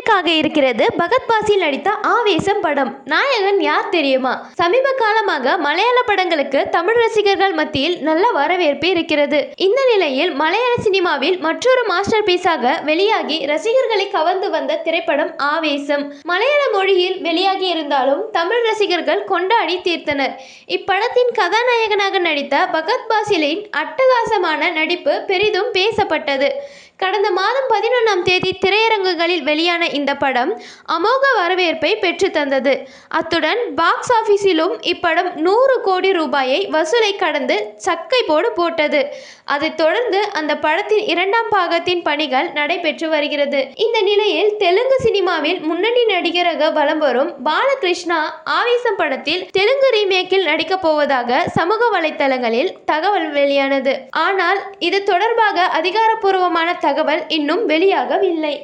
Remake ஆக இருக்கிறது பகத் பாசில் நடித்த ஆவேசம் படம். நாயகன் யார் தெரியுமா? சமீப காலமாக மலையாள படங்களுக்கு தமிழ் ரசிகர்கள் மத்தியில் நல்ல வரவேற்பு இருக்கிறது. இந்த நிலையில் மலையாள சினிமாவில் மற்றொரு மாஸ்டர் பீஸாக வெளியாகி ரசிகர்களை கவர்ந்து வந்த திரைப்படம் ஆவேசம். மலையாள மொழியில் வெளியாகி இருந்தாலும் தமிழ் ரசிகர்கள் கொண்டாடி தீர்த்தனர். இப்படத்தின் கதாநாயகனாக நடித்த பகத் பாசிலின் அட்டகாசமான நடிப்பு பெரிதும் பேசப்பட்டது. கடந்த மாதம் 11ஆம் தேதி திரையரங்குகளில் வெளியான இந்த படம் அமோக வரவேற்பை பெற்று தந்தது. அத்துடன் பாக்ஸ் ஆபீஸிலும் இப்படம் 100 கோடி ரூபாயை வசூலை கடந்து சக்கை போடு போட்டது. அதைத் தொடர்ந்து அந்த படத்தின் 2ஆம் பாகத்தின் பணிகள் நடைபெற்று வருகிறது. இந்த நிலையில் தெலுங்கு சினிமாவில் முன்னணி நடிகராக வலம் வரும் பாலகிருஷ்ணா ஆவேசம் படத்தில் தெலுங்கு ரீமேக்கில் நடிக்கப் போவதாக சமூக வலைதளங்களில் தகவல் வெளியானது. ஆனால் இது தொடர்பாக அதிகாரப்பூர்வமான தகவல் இன்னும் வெளியாகவில்லை.